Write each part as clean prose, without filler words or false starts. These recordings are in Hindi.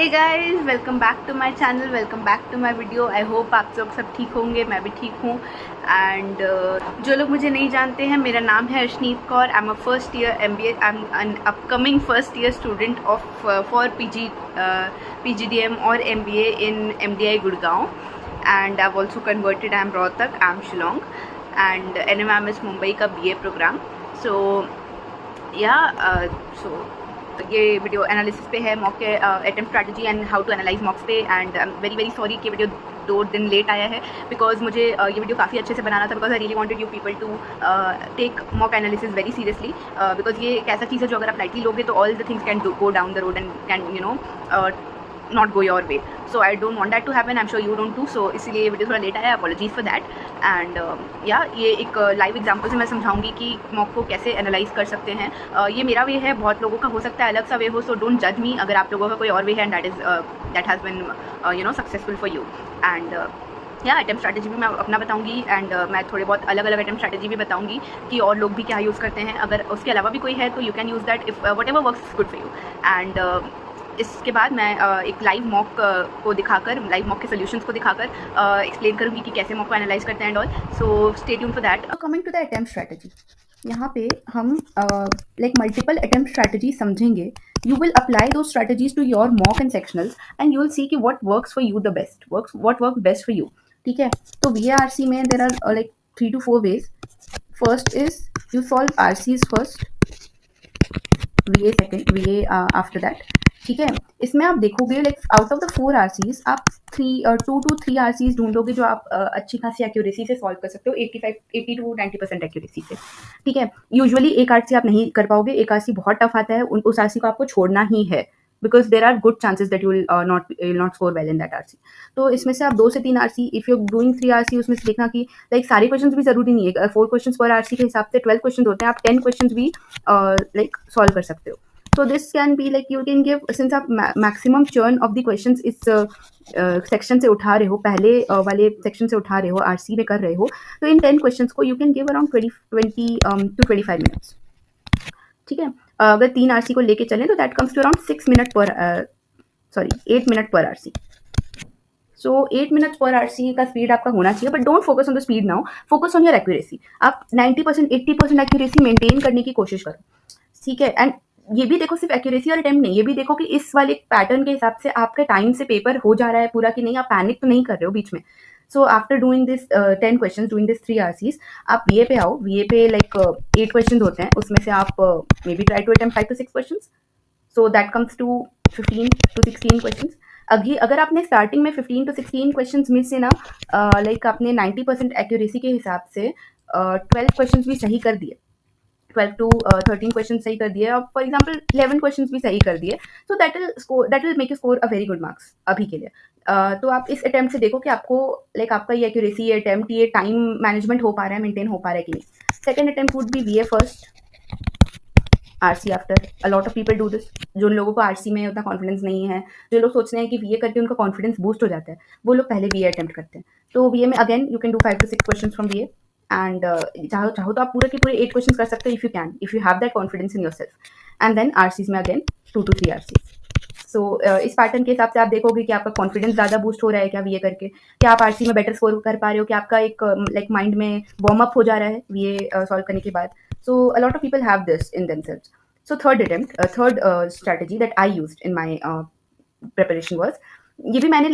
Hey guys, welcome back to my channel, welcome back to my video. I hope आप लोग सब ठीक होंगे, मैं भी ठीक हूँ। एंड जो लोग मुझे नहीं जानते हैं, मेरा नाम है Arshneet Kaur. I am a first year MBA, I am an upcoming first year student of for PGDM और MBA in MDI Gurgaon. And I also converted, I am Rohtak, I am Shillong, and NMIMS Mumbai का BA प्रोग्राम। सो ये वीडियो एनालिसिस पे है, मॉक के attempt strategy and how to analyse mocks पे। And I am very very sorry कि वीडियो 2 दिन लेट आया है, बिकॉज मुझे ये वीडियो काफ़ी अच्छे से बनाना था, because I really wanted you people to take mock analysis very seriously, because ये एक ऐसा चीज़ है जो अगर आप लाइटली लोगे तो all the things can go down the road and can not go your way. So I don't want that to happen. I'm sure you don't too. So इसीलिए ये वीडियो थोड़ा लेट आया, apologies for that. And ये एक लाइव एग्जांपल से मैं समझाऊंगी कि मॉक को कैसे एनालाइज कर सकते हैं। ये मेरा वे है, बहुत लोगों का हो सकता है अलग सा वे हो, सो डोंट जज मी अगर आप लोगों का कोई और वे है and that has been successful for you. And attempt strategy भी मैं अपना बताऊंगी, एंड मैं थोड़े बहुत अलग अलग अटेम्प्ट स्ट्रैटेजी भी बताऊंगी कि और लोग भी क्या यूज़ करते हैं। अगर उसके अलावा भी कोई है तो you can use that if what ever works good for you. And इसके बाद मैं एक लाइव मॉक को दिखाकर, लाइव मॉक के सोल्यूशंस को दिखाकर एक्सप्लेन करूँगी कि कैसे मॉक को एनालाइज करते हैं and all. So stay tuned for that. Coming to the attempt strategy, यहाँ पे हम लाइक मल्टीपल अटेम्प्ट स्ट्रैटेजी समझेंगे। यू विल अप्लाई दो strategies to your mock and sectionals and you will see कि what works for you the best, what work best for you. ठीक है, तो VARC में there are like 3 to 4 ways. First is you solve RCs first, VA second, VA after that. ठीक है, इसमें आप देखोगे like out of the 4 RCs आप 2 to 3 RCs ढूंढोगे जो आप अच्छी खासी एक्यूरेसी से सॉल्व कर सकते हो, 80 to 90% एक्यूरेसी से। ठीक है, यूजुअली एक RC आप नहीं कर पाओगे, एक RC बहुत टफ आता है, उस RC को आपको छोड़ना ही है, because there are good chances that you will not score well in that RC। तो इसमें से आप 2 से 3 RC, if you doing 3 RC, उसमें से देखना कि लाइक सारे क्वेश्चंस भी जरूरी नहीं है, 4 क्वेश्चंस पर RC के हिसाब से 12 क्वेश्चंस होते हैं, आप 10 क्वेश्चंस भी लाइक सॉल्व कर सकते हो। So this can be like you can give, since आप maximum churn of the questions इस सेक्शन से उठा रहे हो, पहले वाले सेक्शन से उठा रहे हो, RC में कर रहे हो, तो इन 10 क्वेश्चंस को you can give around 20 to 25 minutes। ठीक है, अगर 3 RC को लेके चलें तो that comes to around 8 minute पर RC। सो 8 मिनट्स पर RC का स्पीड आपका होना चाहिए, but don't focus on the speed now, focus on your accuracy. आप 90% 80% एक्यूरेसी मेंटेन करने की कोशिश करो। ठीक है, एंड ये भी देखो सिर्फ एक्यूरेसी और अटेम्प्ट नहीं, ये भी देखो कि इस वाले पैटर्न के हिसाब से आपके टाइम से पेपर हो जा रहा है पूरा कि नहीं, आप पैनिक तो नहीं कर रहे हो बीच में। So after doing this 10 questions, doing this 3 RCs, आप VA पे आओ। VA पे लाइक 8 क्वेश्चंस होते हैं, उसमें से आप maybe try to attempt 5 to 6 questions, so that comes to 15 to 16 questions. अगर आपने स्टार्टिंग में 15 to 16 क्वेश्चंस में से ना लाइक आपने 90% एक्यूरेसी के हिसाब से 12 क्वेश्चंस भी सही कर दिए, 12 to 13 क्वेश्चन सही कर दिए, और फॉर एग्जाम्पल 11 क्वेश्चन भी सही कर दिए, so that will make you score a very good marks अभी के लिए। तो आप इस अटेम्प्ट से देखो कि आपको लाइक आपका ये एक्यूरेसी, ये अटेम्प्ट, ये टाइम मैनेजमेंट हो पा रहा है, मेंटेन हो पा रहा है कि नहीं। Second attempt would be VA first, RC after. A lot of people do this. जो लोगों को RC में उतना कॉन्फिडेंस नहीं है, जो लोग सोचते हैं कि VA करके उनका कॉन्फिडेंस बूस्ट हो जाता है, वो लोग पहले VA अटेम्प्ट करते हैं। तो VA में again you can do 5 to 6 question from VA, and चाहो तो आप पूरे के पूरे 8 क्वेश्चन कर सकते हो, if you have that confidence in yourself. And then RCs में अगेन 2 to 3 RCs। सो इस पैटर्न के हिसाब से आप देखोगे कि आपका कॉन्फिडेंस ज़्यादा बूस्ट हो रहा है क्या VA करके, क्या आप RC में बेटर स्कोर कर पा रहे हो, कि आपका एक लाइक माइंड में वार्म अप हो जा रहा है VA सॉल्व करने के बाद। So a lot of people have this in themselves. So third strategy that I used in my preparation was, ये भी मैंने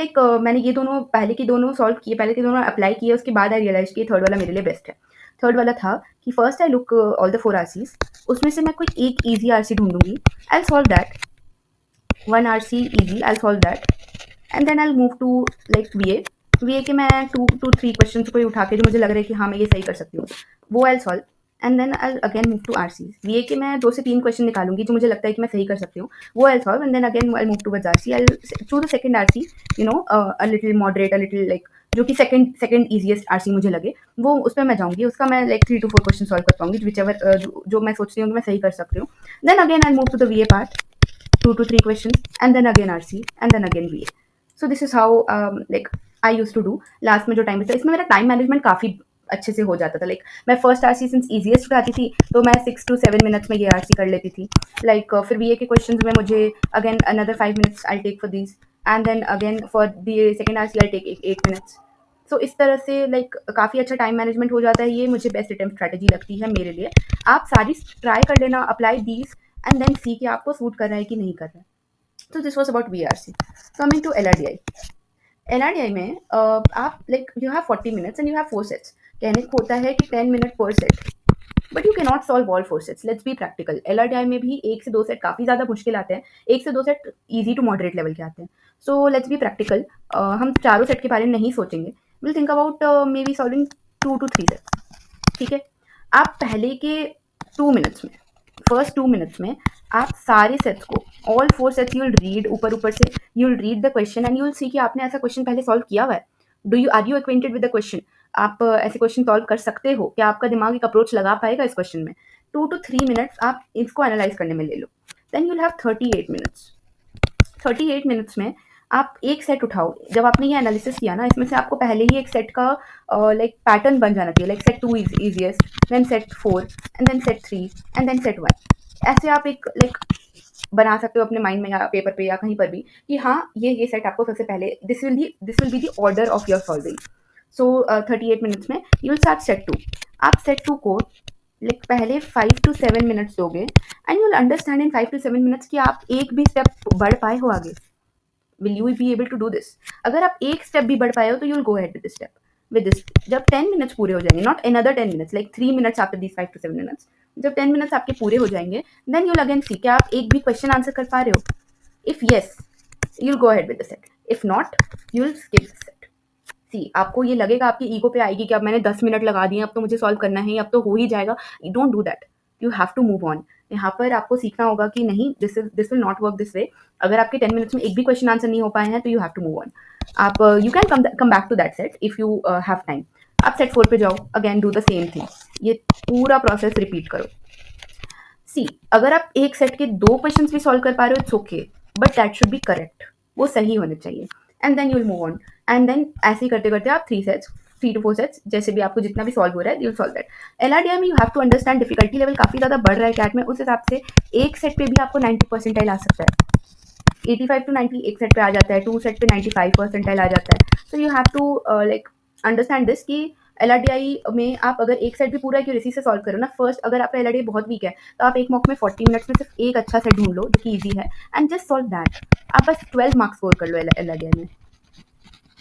ये दोनों पहले के दोनों सॉल्व किए, पहले के दोनों अप्लाई किए, उसके बाद आई रियलाइज कि थर्ड वाला मेरे लिए बेस्ट है। थर्ड वाला था कि first I look all the 4 RCs, उसमें से मैं कोई एक ईजी RC ढूंढूंगी, I solve that, 1 RC easy, I solve that, and then I move to like VA के मैं 2 to 3 क्वेश्चन कोई उठा के जो मुझे लग रहा है कि हाँ मैं ये सही कर सकती हूँ, वो I solve, and then I again move to RCs। VA के मैं 2 से 3 क्वेश्चन निकालूंगी जो मुझे लगता है कि मैं सही कर सकती हूँ, वो I solve, and then again I move towards RC। I choose the second RC, a little moderate, a little like जो कि सेकंड ईजीएस्ट RC मुझे लगे, वो उस पर मैं जाऊँगी, उसका मैं लाइक 3 to 4 क्वेश्चन सॉल्व कर पाऊंगी, विचएवर जो मैं सोचती हूँ कि मैं सही कर सकती हूँ। Then again I move to the VA part, 2 to 3 questions, and then again RC, and then again VA. So this is how like I used to do। Last में जो टाइम बचता है, इसमें मेरा टाइम मैनेजमेंट काफ़ी अच्छे से हो जाता था। लाइक मैं फर्स्ट आरसी सिंस ईजीएस्ट उठाती थी तो मैं 6 to 7 मिनट्स में ये आरसी कर लेती थी। लाइक फिर बीए के क्वेश्चन में मुझे again another 5 minutes I take for these, and then again for the second RC I take 8 minutes. So इस तरह से लाइक काफ़ी अच्छा टाइम मैनेजमेंट हो जाता है। ये मुझे बेस्ट अटेम्प्ट स्ट्रैटेजी लगती है मेरे लिए। आप सारी ट्राई कर लेना, अप्लाई दीज एंड देन सी कि आपको सूट कर रहा है कि नहीं कर रहा है। तो this was about V R C. Coming to LRDI। LRDI में आप like you have 40 minutes and you have 4 sets. कहने को होता है कि 10 मिनट पर set, but you can not solve all 4 sets. Let's be practical. LRDI में भी 1 से 2 सेट काफ़ी ज़्यादा मुश्किल आते हैं, 1 से 2 set easy to moderate level के आते हैं। So let's be practical. हम चारों सेट के बारे में नहीं सोचेंगे। Will think about maybe solving 2 to 3 sets. ठीक है, आप पहले के 2 मिनट्स में, फर्स्ट 2 मिनट्स में आप सारे सेट्स को, all 4 sets you will read, ऊपर ऊपर से you will read the question and you will see कि आपने ऐसा क्वेश्चन पहले सॉल्व किया हुआ है। Are you acquainted with the question? आप ऐसे क्वेश्चन सॉल्व कर सकते हो? क्या आपका दिमाग एक अप्रोच लगा पाएगा इस क्वेश्चन में? 2 to 3 मिनट्स आप इसको एनालाइज करने में ले लो। Then you will have 38 minutes. 38 minutes में आप एक सेट उठाओ। जब आपने ये एनालिसिस किया ना, इसमें से आपको पहले ही एक सेट का लाइक पैटर्न बन जाना चाहिए। Like set 2 is easiest, then set 4 and then set 3 and then set 1। ऐसे आप एक लाइक बना सकते हो अपने माइंड में या पेपर पे या कहीं पर भी कि हाँ ये सेट आपको सबसे पहले, this will be the order of your solving. So 38 minutes में यू विल स्टार्ट सेट 2। आप सेट 2 को लाइक पहले 5 to 7 मिनट्स दोगे and you will understand in 5 to 7 minutes कि आप एक भी स्टेप बढ़ पाए हो आगे। Will you be able to do this? अगर आप एक स्टेप भी बढ़ पाए हो तो you will go ahead with this step, with this. जब 10 मिनट्स पूरे हो जाएंगे, not another 10 minutes, like 3 minutes after these 5 to 7 minutes, जब 10 मिनट्स आपके पूरे हो जाएंगे, देन यूल अगेन सी क्या आप एक भी क्वेश्चन आंसर कर पा रहे हो। If yes, you'll go ahead with the set. If not, you'll skip the set. See आपको ये लगेगा, आपकी ईगो पे आएगी कि अब मैंने 10 मिनट लगा दिए, अब तो मुझे सॉल्व करना है, अब तो हो ही जाएगा। Don't do that, you have to move on. यहाँ पर आपको सीखना होगा कि नहीं, this will not work this way. अगर आपके 10 मिनट्स में एक भी क्वेश्चन आंसर नहीं हो पाए हैं तो you have to move on. आप you can come back to that set if you have time. आप सेट 4 पे जाओ, again do the same thing. ये पूरा प्रोसेस रिपीट करो। सी अगर आप एक सेट के 2 क्वेश्चंस भी सॉल्व कर पा रहे हो, it's okay, but that should be correct. वो सही होने चाहिए। And then you will move on, and then ऐसे ही करते करते आप 3 to 4 सेट्स, जैसे भी आपको जितना भी सॉल्व हो रहा है, यू सॉल्व दैट। LRDI में you have to understand difficulty level काफ़ी ज़्यादा बढ़ रहा है कैट में, उस हिसाब से एक सेट पे भी आपको 90% आ सकता है। 85 to 90 एक सेट पे आ जाता है, 2 सेट पे 95% आ जाता है। So you have to like understand this कि LRDI में आप अगर एक सेट भी पूरा एक्यूरेसी से सॉल्व करो ना, फर्स्ट अगर आपका LRDI बहुत वीक है तो आप एक मॉक में 40 मिनट्स में सिर्फ एक अच्छा सेट ढूंढ लो जो कि ईजी है, एंड जस्ट सॉल्व दैट। आप बस 12 मार्क्स स्कोर कर लो LRDI में,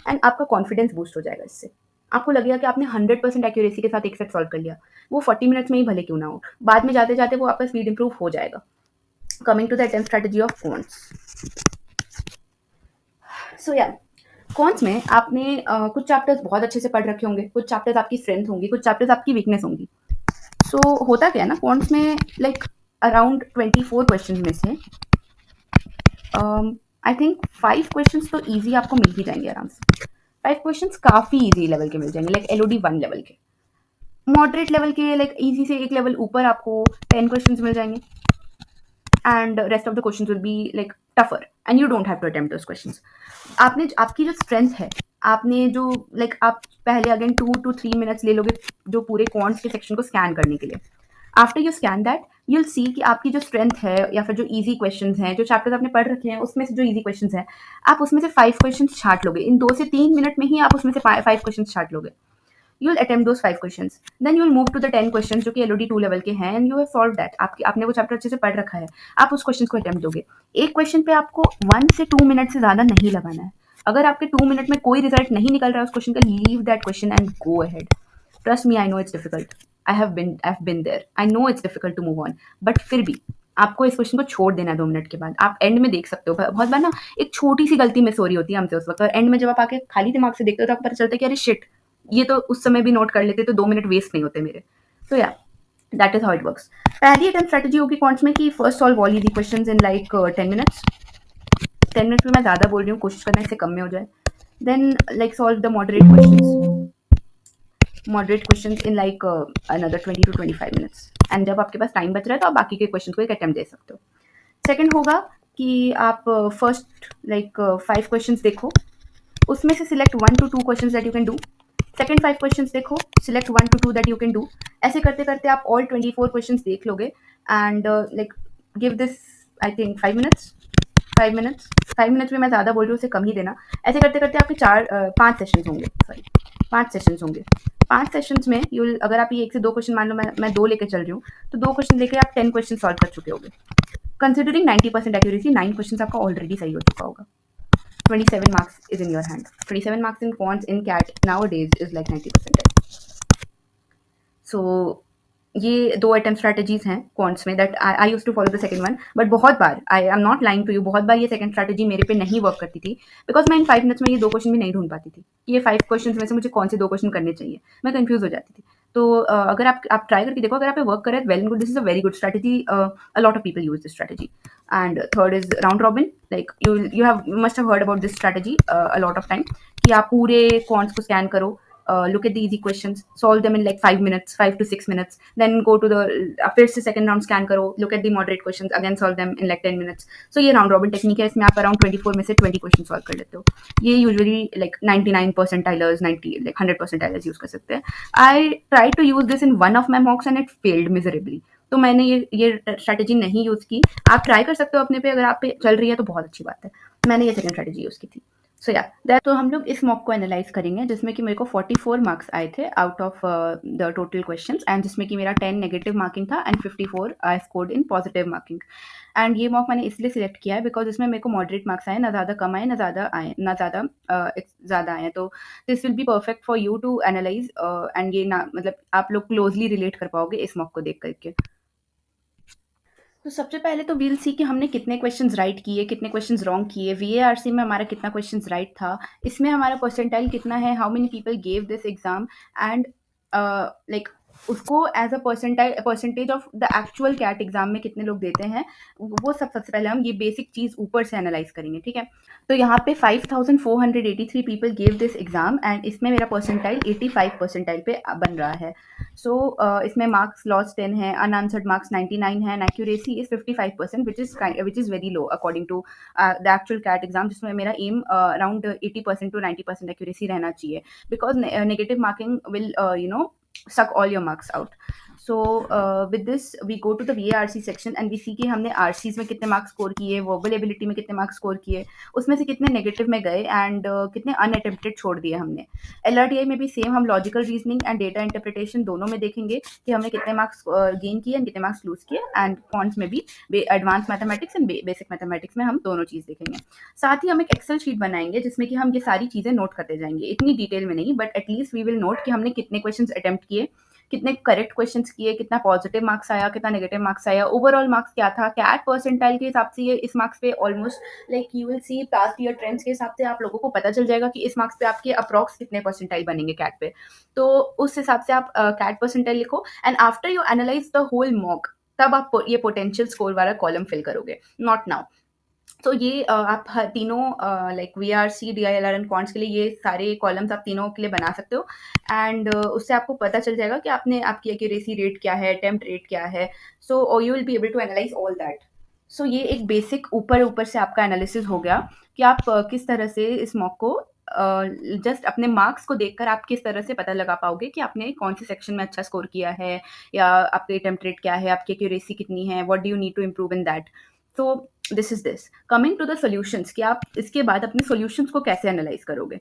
एंड आपका कॉन्फिडेंस बूस्ट हो जाएगा इससे। आपको लगेगा कि आपने 100% एक्यूरेसी के साथ एक सेट सॉल्व कर लिया, वो 40 मिनट्स में ही भले क्यों ना हो, बाद में जाते जाते वो आपका स्पीड इंप्रूव हो जाएगा। Coming to the attempt strategy of quants. So या कॉन्स में आपने कुछ चैप्टर्स बहुत अच्छे से पढ़ रखे होंगे, कुछ चैप्टर्स आपकी स्ट्रेंथ होंगी, कुछ चैप्टर्स आपकी वीकनेस होंगी। सो होता क्या है ना, कॉन्स में लाइक अराउंड 24 क्वेश्चन में से आई थिंक 5 क्वेश्चन तो ईजी आपको मिल ही जाएंगे आराम से। 5 क्वेश्चन काफ़ी ईजी लेवल के मिल जाएंगे, लाइक LOD 1 लेवल के। मॉडरेट लेवल के लाइक ईजी से एक लेवल ऊपर आपको 10 क्वेश्चन मिल जाएंगे, and rest of the question will be like tougher and you don't have to attempt those questions. आपने आपकी जो स्ट्रेंथ है, आपने जो लाइक आप पहले अगेन 2 to 3 मिनट्स ले लोगे जो पूरे क्वांट्स के सेक्शन को स्कैन करने के लिए। After you scan that you will see कि आपकी जो स्ट्रेंथ है या फिर जो इजी क्वेश्चंस हैं, जो चैप्टर्स आपने पढ़ रखे हैं उसमें से जो इजी क्वेश्चंस हैं, आप उसमें से 5 क्वेश्चंस छांट लोगे। इन 2 से 3 मिनट में ही आप उसमें से 5 क्वेश्चंस छांट लोगे। You will attempt those 5 questions, then you will move to the 10 questions जो कि LOD 2 लेवल के हैं, and you have solve that. आपने वो चैप्टर अच्छे से पढ़ रखा है, आप उस क्वेश्चन को अटेम्प्ट दोगे। एक क्वेश्चन पे आपको 1 से 2 मिनट से ज़्यादा नहीं लगाना है। अगर आपके 2 मिनट में कोई रिजल्ट नहीं निकल रहा है उस क्वेश्चन का, leave that question and go ahead. Trust me, I know it's difficult, I have been there, I know it's difficult to move on, but फिर भी आपको इस क्वेश्चन को छोड़ देना है 2 मिनट के बाद। आप एंड में देख सकते हो, बहुत बार ना एक छोटी सी गलती मिस हो रही होती है हमसे उस वक्त, और एंड में जब आप आके खाली दिमाग से देखते हो तो आपको पता चलता है कि अरे शिट, ये तो उस समय भी नोट कर लेते तो 2 मिनट वेस्ट नहीं होते मेरे। तो या that is how it works. पहली अटेम्प्ट स्ट्रेटजी होगी क्वांट्स में कि first solve all easy questions in like 10 minutes. 10 minutes में मैं ज़्यादा बोल रही हूँ, कोशिश करना इससे कम में हो जाए। Then like solve the moderate questions in like another 20 to 25 minutes, and जब आपके पास टाइम बच रहा है तो आप बाकी के क्वेश्चन को एक अटेम्प्ट दे सकते हो। सेकेंड होगा कि आप फर्स्ट लाइक 5 क्वेश्चंस देखो, उसमें से select 1 to 2 questions that you can do, second 5 questions देखो, select 1 to 2 that you can do. ऐसे करते-करते आप ऑल 24 क्वेश्चंस देख लोगे and like give this I think 5 minutes, 5 minutes, 5 minutes में मैं ज़्यादा बोल रही हूँ, उसे कम ही देना। ऐसे करते-करते आपके 5 सेशंस होंगे, सॉरी 5 सेशंस होंगे। 5 सेशंस में यू विल, अगर आप ये 1 से 2 क्वेश्चन, मान लो मैं 2 लेके चल रही हूँ, तो 2 क्वेश्चन लेके आप 10 क्वेश्चन सॉल्व कर चुके होगे। कंसिडरिंग 90% एक्यूरेसी, 9 क्वेश्चंस आपका ऑलरेडी सही हो चुका होगा। 27 marks is in your hand. 27 marks in quants in CAT nowadays is like 90%. So ये 2 अटेम्प्ट स्ट्रैटेजीज़ हैं क्वांट्स में that I used to follow the second one, but बहुत बार, I am not lying to you, बहुत बार ये सेकंड स्ट्रैटेजी मेरे पे नहीं वर्क करती थी, बिकॉज़ मैं इन 5 मिनट्स में ये 2 क्वेश्चन भी नहीं ढूँढ पाती थी। ये 5 क्वेश्चंस में से मुझे कौन से 2 क्वेश्चन करने चाहिए, मैं कन्फ्यूज़ हो जाती थी। तो अगर आप ट्राई करके देखो, अगर आप पे वर्क करे well and good, this is a very good strategy, a lot of people use this strategy. And third is round robin, like you have must have heard about this strategy a lot of time, कि आप पूरे क्वांट्स को स्कैन करो, look at the easy questions, solve them in like 5 minutes, 5 to 6 minutes, then go to the फिर से second round scan करो, look at the moderate questions, again solve them in like 10 minutes. So ये round robin technique है, इसमें आप around 24 में से 20 questions solve कर लेते हो। ये usually like 99 percentilers, 90 like 100 percentilers use कर सकते हैं। I tried to use this in one of my mocks and it failed miserably. तो मैंने ये स्ट्रैटेजी नहीं यूज़ की। आप ट्राई कर सकते हो अपने पे, अगर आप पे चल रही है तो बहुत अच्छी बात है। मैंने ये सेकंड स्ट्रैटेजी यूज़ की थी। सो या दैट, तो हम लोग इस मॉक को एनालाइज करेंगे, जिसमें कि मेरे को 44 मार्क्स आए थे out of the total questions, and जिसमें कि मेरा 10 नेगेटिव मार्किंग था and 54 I scored in positive marking. And ये मॉक मैंने इसलिए सिलेक्ट किया है बिकॉज इसमें मेरे को मॉडरेट मार्क्स आए, ना ज़्यादा कम आए, ना ज़्यादा आए, ना ज़्यादा आए। तो this will be perfect for you to analyse, and ये ना मतलब आप लोग क्लोजली रिलेट कर पाओगे इस मॉक को देख करके। तो सबसे पहले तो वील सी कि हमने कितने क्वेश्चंस राइट किए, कितने क्वेश्चंस रॉन्ग किए, वीएआरसी में हमारा कितना क्वेश्चंस राइट था, इसमें हमारा परसेंटाइल कितना है, how many people gave this exam, and like उसको as a percentage of the actual CAT exam में कितने लोग देते हैं, वो सब सबसे पहले हम ये बेसिक चीज़ ऊपर से एनालाइज करेंगे, ठीक है। तो यहाँ पे 5483 people gave this exam and इसमें मेरा परसेंटाइल 85 परसेंटाइल पे बन रहा है। सो इसमें मार्क्स लॉस 10 है, अनआंसर्ड मार्क्स 99 है, and accuracy is 55%, which is very low according to the actual CAT exam, जिसमें मेरा एम अराउंड 80% टू 90% एक्यूरेसी रहना चाहिए, because negative marking will suck all your marks out. So with this we go to the VARC section and we see कि हमने RCs में कितने मार्क्स स्कोर किए, वर्बल एबिलिटी में कितने मार्क्स स्कोर किए, उसमें से कितने नेगेटिव में गए एंड कितने अनअटेम्प्टेड छोड़ दिए हमने। LRTI में भी सेम हम logical reasoning and data interpretation दोनों में देखेंगे कि हमने कितने मार्क्स गेन किए एंड कितने मार्क्स लूज किए, एंड क्वांट्स में भी advance mathematics and basic mathematics में हम दोनों चीज़ देखेंगे। साथ ही हम एक एक्सेल शीट बनाएंगे जिसमें कि हम ये सारी चीज़ें नोट करते जाएंगे, इतनी डिटेल में नहीं, but at least we will note कि हमने कितने क्वेश्चंस अटेम्प्ट किए, कितने करेक्ट क्वेश्चंस किए, कितना पॉजिटिव मार्क्स आया, कितना नेगेटिव मार्क्स आया, ओवरऑल मार्क्स क्या था, कैट परसेंटाइल के हिसाब से ये इस मार्क्स पे almost like you will C past year trends के हिसाब से आप लोगों को पता चल जाएगा कि इस मार्क्स पे आपके अप्रॉक्स कितने परसेंटाइल बनेंगे कैट पे। तो उस हिसाब से आप कैट परसेंटाइल लिखो and after you analyse the whole mock, तब आप ये पोटेंशियल स्कोर वाला कॉलम फिल करोगे, नॉट नाउ। तो ये आप हर तीनों like VRC, DILR and quants के लिए ये सारे कॉलम्स आप तीनों के लिए बना सकते हो, एंड उससे आपको पता चल जाएगा कि आपकी एक्यूरेसी रेट क्या है, अटेम्प्ट रेट क्या है। So you will be able to analyse all that. So ये एक बेसिक ऊपर ऊपर से आपका एनालिसिस हो गया कि आप किस तरह से इस मॉक को जस्ट अपने मार्क्स को देखकर आप किस तरह से पता लगा पाओगे कि आपने कौन से सेक्शन में अच्छा स्कोर किया है, या आपके अटेम्प्ट रेट क्या है, आपकी एक्यूरेसी कितनी है, what do you need to improve in that. तो this is this coming to the solutions, कि आप इसके बाद अपने सॉल्यूशंस को कैसे एनालाइज करोगे।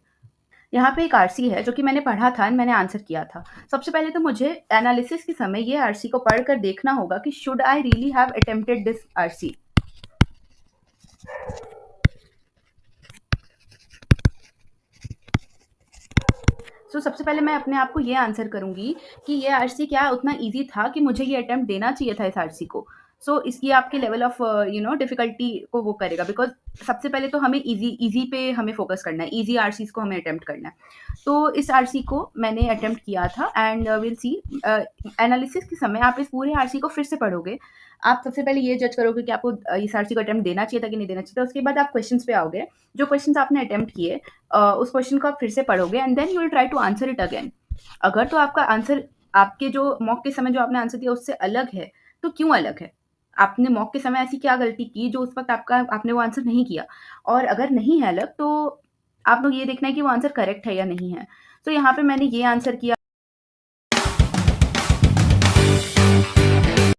यहाँ पे एक आरसी है जो कि मैंने पढ़ा था एंड मैंने आंसर किया था। सबसे पहले तो मुझे एनालिसिस के समय ये आरसी को पढ़कर देखना होगा कि should I really have attempted this RC. सबसे पहले मैं अपने आप को ये आंसर करूंगी कि ये आरसी क्या उतना ईजी था कि मुझे ये अटेम्प्ट देना चाहिए था इस आरसी को। इसकी आपके लेवल ऑफ डिफिकल्टी को वो करेगा, बिकॉज सबसे पहले तो हमें इजी पे हमें फोकस करना है, इजी आरसीज को हमें अटेम्प्ट करना है। तो इस आरसी को मैंने अटेम्प्ट किया था एंड विल सी एनालिसिस के समय आप इस पूरे आरसी को फिर से पढ़ोगे। आप सबसे पहले ये जज करोगे कि आपको इस आरसी को अटेम्प्ट देना चाहिए था कि नहीं देना चाहिए था। उसके बाद आप क्वेश्चंस पे आओगे, जो क्वेश्चंस आपने अटेम्प्ट किए उस क्वेश्चन को आप फिर से पढ़ोगे and then you will try to answer it again. अगर तो आपका आंसर आपके जो मॉक के समय जो आपने आंसर दिया उससे अलग है, तो क्यों अलग है, आपने मॉक के समय ऐसी क्या गलती की जो उस वक्त आपने वो आंसर नहीं किया, और अगर नहीं है अलग तो आप लोग ये देखना है कि वो आंसर करेक्ट है या नहीं है। तो यहाँ पे मैंने ये आंसर किया।